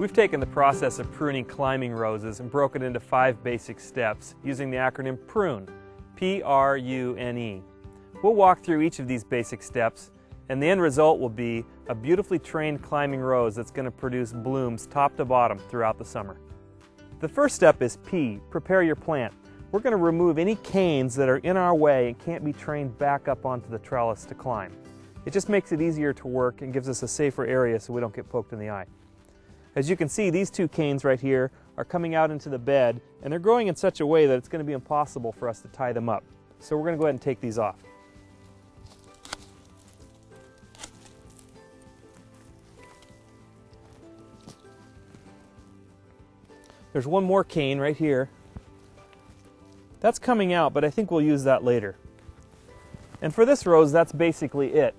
We've taken the process of pruning climbing roses and broken it into 5 basic steps using the acronym Prune, P-R-U-N-E. We'll walk through each of these basic steps, and the end result will be a beautifully trained climbing rose that's going to produce blooms top to bottom throughout the summer. The first step is P, prepare your plant. We're going to remove any canes that are in our way and can't be trained back up onto the trellis to climb. It just makes it easier to work and gives us a safer area so we don't get poked in the eye. As you can see, these 2 canes right here are coming out into the bed, and they're growing in such a way that it's going to be impossible for us to tie them up. So we're going to go ahead and take these off. There's one more cane right here. That's coming out, but I think we'll use that later. And for this rose, that's basically it.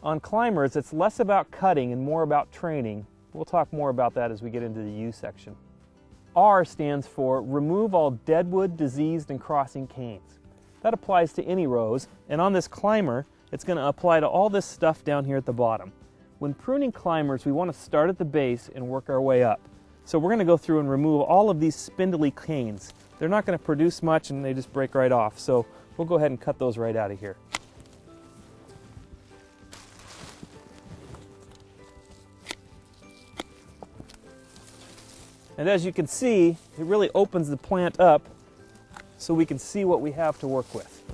On climbers, it's less about cutting and more about training. We'll talk more about that as we get into the U section. R stands for remove all deadwood, diseased, and crossing canes. That applies to any rose, and on this climber, it's going to apply to all this stuff down here at the bottom. When pruning climbers, we want to start at the base and work our way up. So we're going to go through and remove all of these spindly canes. They're not going to produce much and they just break right off, so we'll go ahead and cut those right out of here. And as you can see, it really opens the plant up so we can see what we have to work with.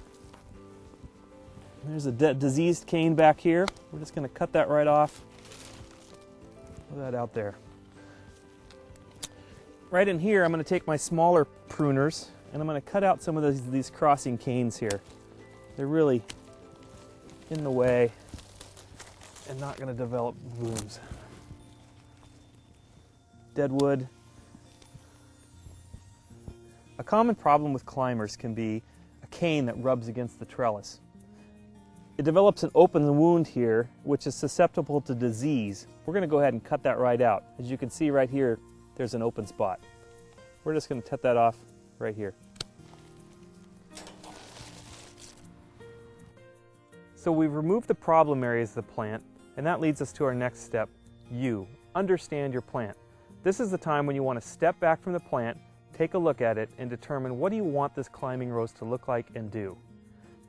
There's a diseased cane back here. We're just going to cut that right off. Put that out there. Right in here, I'm going to take my smaller pruners and I'm going to cut out some of these crossing canes here. They're really in the way and not going to develop blooms. Deadwood. A common problem with climbers can be a cane that rubs against the trellis. It develops an open wound here, which is susceptible to disease. We're going to go ahead and cut that right out. As you can see right here, there's an open spot. We're just going to cut that off right here. So we've removed the problem areas of the plant, and that leads us to our next step, U, understand your plant. This is the time when you want to step back from the plant, take a look at it, and determine what do you want this climbing rose to look like and do.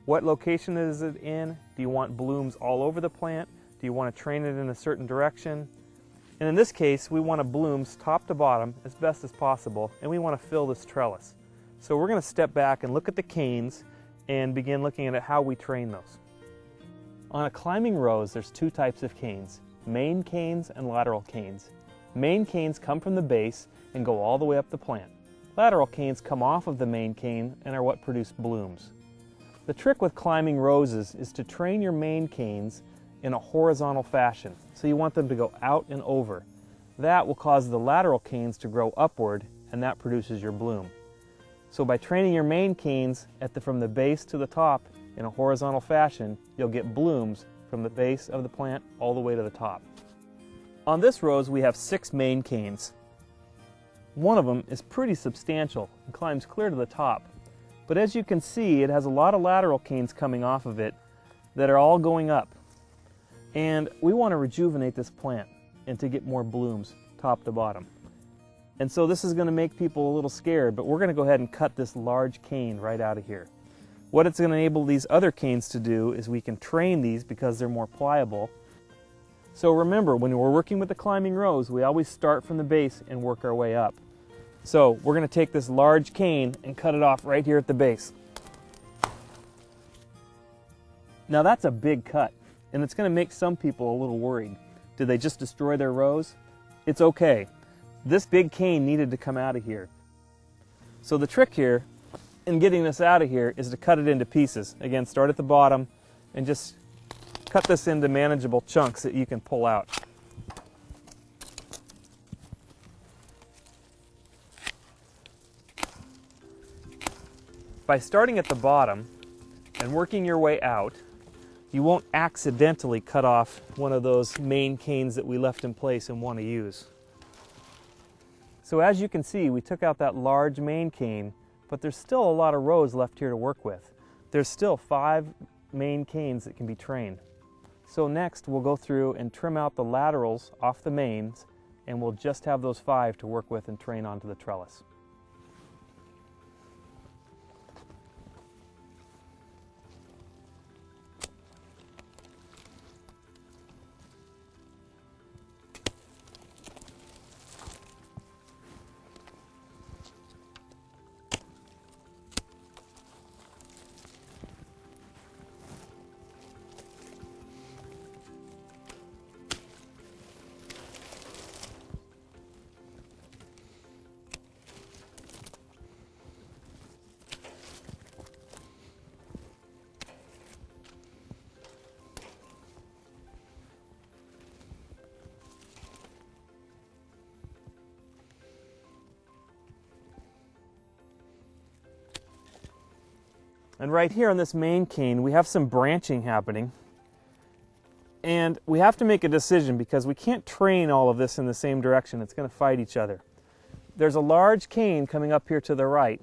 What location is it in? Do you want blooms all over the plant? Do you want to train it in a certain direction? And in this case, we want to blooms top to bottom as best as possible, and we want to fill this trellis. So we're going to step back and look at the canes and begin looking at how we train those. On a climbing rose, there's 2 types of canes, main canes and lateral canes. Main canes come from the base and go all the way up the plant. Lateral canes come off of the main cane and are what produce blooms. The trick with climbing roses is to train your main canes in a horizontal fashion. So you want them to go out and over. That will cause the lateral canes to grow upward, and that produces your bloom. So by training your main canes from the base to the top in a horizontal fashion, you'll get blooms from the base of the plant all the way to the top. On this rose, we have 6 main canes. One of them is pretty substantial and climbs clear to the top. But as you can see, it has a lot of lateral canes coming off of it that are all going up. And we want to rejuvenate this plant and to get more blooms top to bottom. And so this is going to make people a little scared, but we're going to go ahead and cut this large cane right out of here. What it's going to enable these other canes to do is we can train these because they're more pliable. So remember, when we're working with the climbing rose, we always start from the base and work our way up. So we're going to take this large cane and cut it off right here at the base. Now that's a big cut, and it's going to make some people a little worried. Did they just destroy their rose? It's okay. This big cane needed to come out of here. So the trick here in getting this out of here is to cut it into pieces. Again, start at the bottom and just cut this into manageable chunks that you can pull out. By starting at the bottom and working your way out, you won't accidentally cut off one of those main canes that we left in place and want to use. So as you can see, we took out that large main cane, but there's still a lot of rows left here to work with. There's still 5 main canes that can be trained. So next we'll go through and trim out the laterals off the mains and we'll just have those 5 to work with and train onto the trellis. And right here on this main cane, we have some branching happening. And we have to make a decision because we can't train all of this in the same direction. It's going to fight each other. There's a large cane coming up here to the right,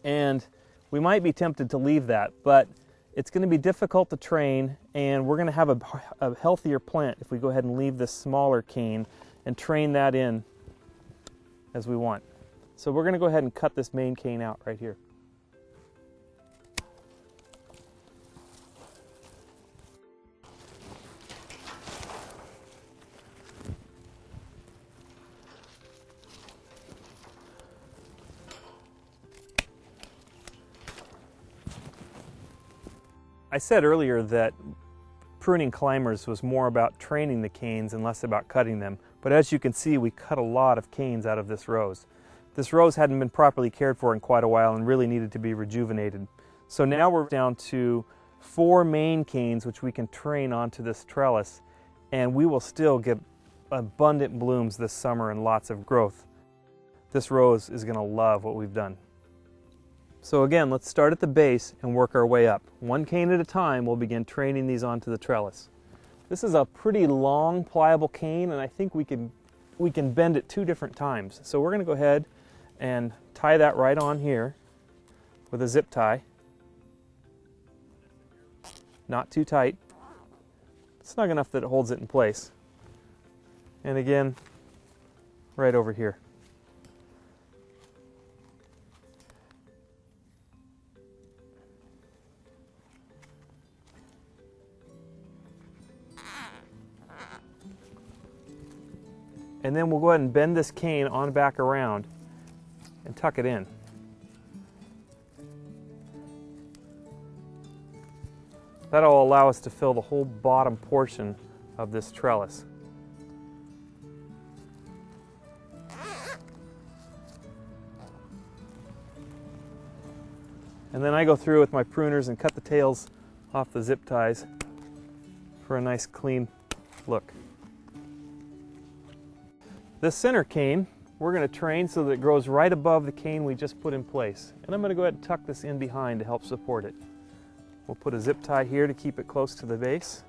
and we might be tempted to leave that, but it's going to be difficult to train, and we're going to have a healthier plant if we go ahead and leave this smaller cane and train that in as we want. So we're going to go ahead and cut this main cane out right here. I said earlier that pruning climbers was more about training the canes and less about cutting them, but as you can see, we cut a lot of canes out of this rose. This rose hadn't been properly cared for in quite a while and really needed to be rejuvenated. So now we're down to 4 main canes which we can train onto this trellis, and we will still get abundant blooms this summer and lots of growth. This rose is going to love what we've done. So again, let's start at the base and work our way up. 1 cane at a time, we'll begin training these onto the trellis. This is a pretty long, pliable cane, and I think we can bend it 2 different times. So we're going to go ahead and tie that right on here with a zip tie. Not too tight. Snug enough that it holds it in place. And again, right over here. And then we'll go ahead and bend this cane on back around and tuck it in. That'll allow us to fill the whole bottom portion of this trellis. And then I go through with my pruners and cut the tails off the zip ties for a nice clean look. This center cane, we're going to train so that it grows right above the cane we just put in place. And I'm going to go ahead and tuck this in behind to help support it. We'll put a zip tie here to keep it close to the base.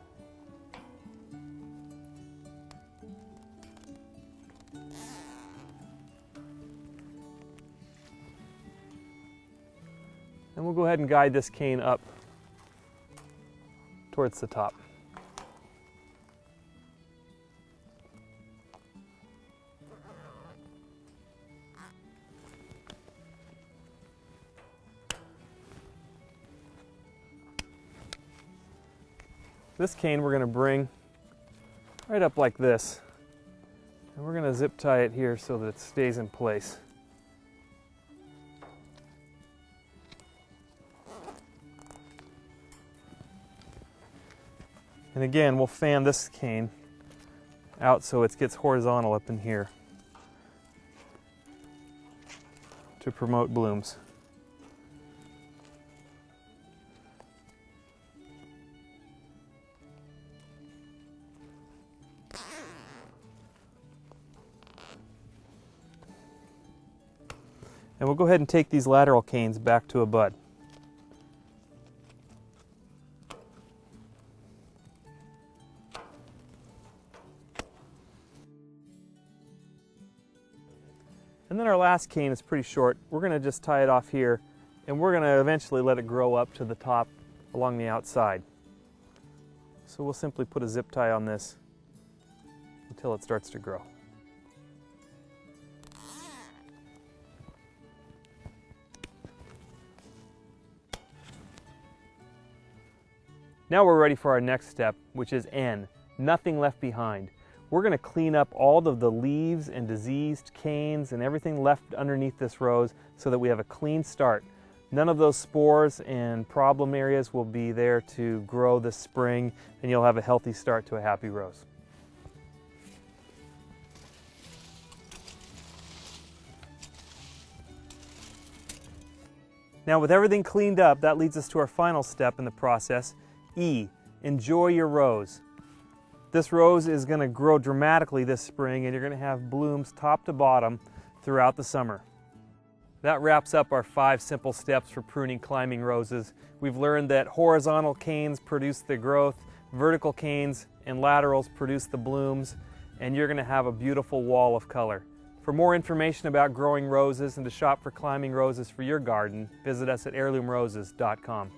And we'll go ahead and guide this cane up towards the top. This cane we're going to bring right up like this, and we're going to zip tie it here so that it stays in place. And again, we'll fan this cane out so it gets horizontal up in here to promote blooms. And we'll go ahead and take these lateral canes back to a bud. And then our last cane is pretty short. We're going to just tie it off here, and we're going to eventually let it grow up to the top along the outside. So we'll simply put a zip tie on this until it starts to grow. Now we're ready for our next step, which is N, nothing left behind. We're going to clean up all of the leaves and diseased canes and everything left underneath this rose so that we have a clean start. None of those spores and problem areas will be there to grow this spring, and you'll have a healthy start to a happy rose. Now with everything cleaned up, that leads us to our final step in the process, E, enjoy your rose. This rose is going to grow dramatically this spring, and you're going to have blooms top to bottom throughout the summer. That wraps up our 5 simple steps for pruning climbing roses. We've learned that horizontal canes produce the growth, vertical canes and laterals produce the blooms, and you're going to have a beautiful wall of color. For more information about growing roses and to shop for climbing roses for your garden, visit us at heirloomroses.com.